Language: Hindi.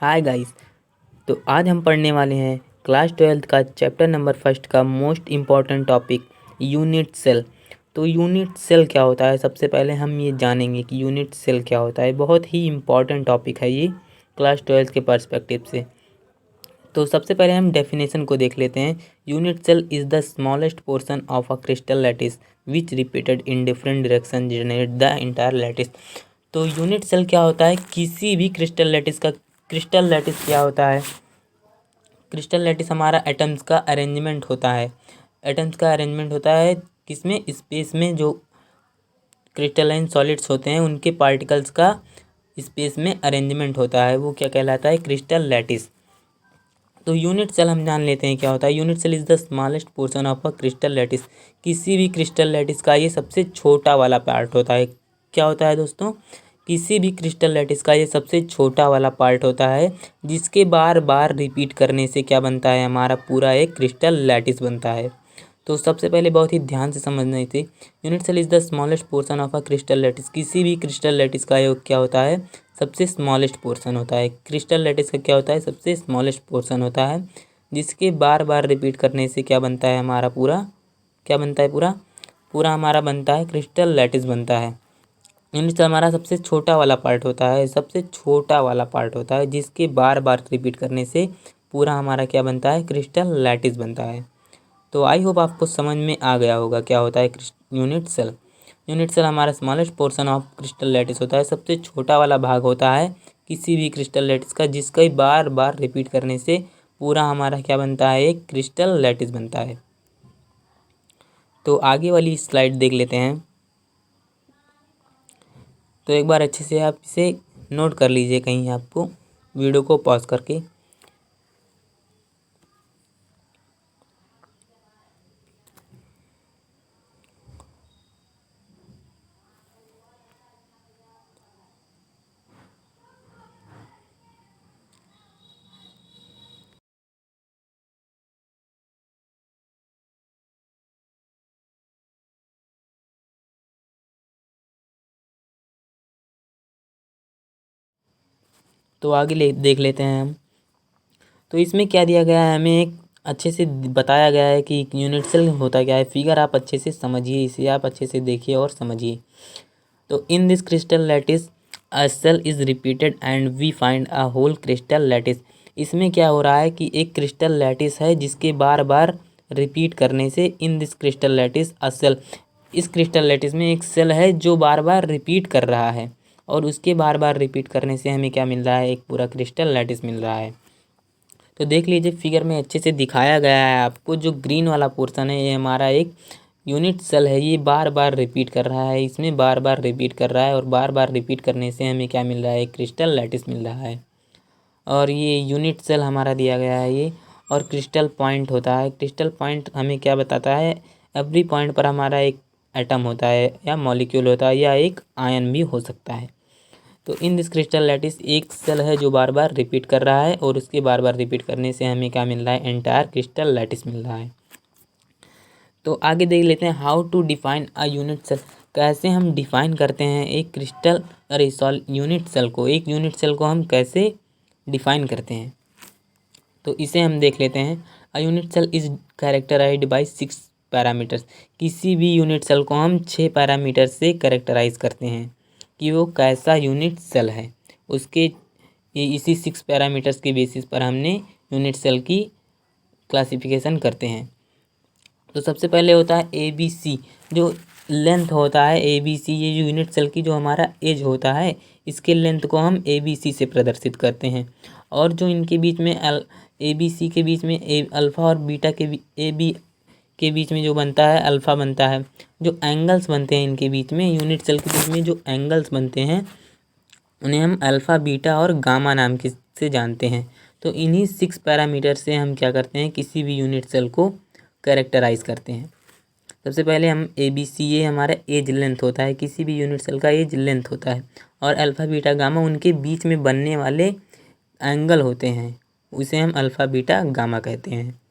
Hi guys. तो आज हम पढ़ने वाले हैं क्लास 12th का चैप्टर नंबर फर्स्ट का most important topic unit cell. तो यूनिट सेल क्या होता है, सबसे पहले हम ये जानेंगे कि यूनिट सेल क्या होता है। बहुत ही इम्पॉर्टेंट टॉपिक है ये क्लास 12th के पर्सपेक्टिव से। तो सबसे पहले हम डेफिनेशन को देख लेते हैं। Unit cell is the smallest portion of a crystal lattice which repeated in different direction generate the entire lattice. तो यूनिट सेल क्या होता है, किसी भी क्रिस्टल लैटिस का। क्रिस्टल लैटिस क्या होता है, क्रिस्टल लैटिस हमारा एटम्स का अरेंजमेंट होता है। एटम्स का अरेंजमेंट होता है किसमें, स्पेस में। जो क्रिस्टलाइन सॉलिड्स होते हैं उनके पार्टिकल्स का स्पेस में अरेंजमेंट होता है, वो क्या कहलाता है, क्रिस्टल लैटिस। तो यूनिट सेल हम जान लेते हैं क्या होता है। Unit cell is the smallest portion of a crystal lattice. किसी भी क्रिस्टल लैटिस का ये सबसे छोटा वाला पार्ट होता है। क्या होता है दोस्तों, किसी भी क्रिस्टल लैटिस का ये सबसे छोटा वाला पार्ट होता है, जिसके बार बार रिपीट करने से क्या बनता है, हमारा पूरा एक क्रिस्टल लैटिस बनता है। तो सबसे पहले बहुत ही ध्यान से समझना थी। Unit cell is the smallest portion of a crystal lattice. किसी भी क्रिस्टल लैटिस का ये क्या होता है, सबसे स्मॉलेस्ट पोर्शन होता है। क्रिस्टल लैटिस का क्या होता है, सबसे स्मॉलेस्ट पोर्शन होता है, जिसके बार बार रिपीट करने से क्या बनता है, हमारा पूरा क्या बनता है, पूरा पूरा हमारा बनता है क्रिस्टल लैटिस बनता है। यूनिट सेल हमारा सबसे छोटा वाला पार्ट होता है, सबसे छोटा वाला पार्ट होता है, जिसके बार बार रिपीट करने से पूरा हमारा क्या बनता है, क्रिस्टल लैटिस बनता है। तो आई होप आपको समझ में आ गया होगा क्या होता है यूनिट सेल। यूनिट सेल हमारा smallest portion of crystal lattice होता है, सबसे छोटा वाला भाग होता है किसी भी क्रिस्टल लैटिस का, जिसका बार बार रिपीट करने से पूरा हमारा क्या बनता है, एक क्रिस्टल लैटिस बनता है। तो आगे वाली स्लाइड देख लेते हैं। तो एक बार अच्छे से आप इसे नोट कर लीजिए कहीं, आपको वीडियो को पॉज करके। तो आगे देख लेते हैं हम। तो इसमें क्या दिया गया है, हमें एक अच्छे से बताया गया है कि यूनिट सेल होता क्या है। फिगर आप अच्छे से समझिए, इसे आप अच्छे से देखिए और समझिए। तो in this crystal lattice a cell is repeated and we find a whole crystal lattice. इसमें क्या हो रहा है कि एक क्रिस्टल लैटिस है, जिसके बार बार रिपीट करने से in this crystal lattice a cell, इस क्रिस्टल लैटिस में एक सेल है जो बार बार रिपीट कर रहा है, और उसके बार बार रिपीट करने से हमें क्या मिल रहा है, एक पूरा क्रिस्टल लैटिस मिल रहा है। तो देख लीजिए फिगर में अच्छे से दिखाया गया है आपको। जो ग्रीन वाला पोर्शन है ये हमारा एक यूनिट सेल है, ये बार बार रिपीट कर रहा है, इसमें बार बार रिपीट कर रहा है, और बार बार रिपीट करने से हमें क्या मिल रहा है, एक क्रिस्टल लैटिस मिल रहा है। और ये यूनिट सेल हमारा दिया गया है ये। और क्रिस्टल पॉइंट होता है, क्रिस्टल पॉइंट हमें क्या बताता है, एवरी पॉइंट पर हमारा एक एटम होता है या मॉलिक्यूल होता है या एक आयन भी हो सकता है। तो इन दिस क्रिस्टल लैटिस एक सेल है जो बार बार रिपीट कर रहा है, और उसके बार बार रिपीट करने से हमें क्या मिल रहा है, एंटायर क्रिस्टल लैटिस मिल रहा है। तो आगे देख लेते हैं how to define a unit cell. कैसे हम डिफाइन करते हैं एक क्रिस्टल यूनिट सेल को, एक यूनिट सेल को हम कैसे डिफाइन करते हैं। तो इसे हम देख लेते हैं। A unit cell is characterized by 6 parameters. किसी भी यूनिट सेल को हम 6 पैरामीटर से कैरेक्टराइज करते हैं कि वो कैसा यूनिट सेल है। उसके इसी 6 पैरामीटर्स के बेसिस पर हमने यूनिट सेल की क्लासिफिकेशन करते हैं। तो सबसे पहले होता है ABC, जो लेंथ होता है ABC, ये जो यूनिट सेल की जो हमारा एज होता है, इसके लेंथ को हम ABC से प्रदर्शित करते हैं। और जो इनके बीच में ABC के बीच में अल्फ़ा और बीटा के AB के बीच में जो बनता है, अल्फ़ा बनता है। जो एंगल्स बनते हैं इनके बीच में, यूनिट सेल के बीच में जो एंगल्स बनते हैं, उन्हें हम अल्फ़ा, बीटा और गामा नाम के से जानते हैं। तो इन्हीं 6 पैरामीटर से हम क्या करते हैं, किसी भी यूनिट सेल को कैरेक्टराइज करते हैं। सबसे पहले हम ABC, ये हमारा एज लेंथ होता है, किसी भी यूनिट सेल का एज लेंथ होता है। और अल्फ़ा, बीटा, गामा उनके बीच में बनने वाले एंगल होते हैं, उसे हम अल्फ़ा, बीटा, गामा कहते हैं।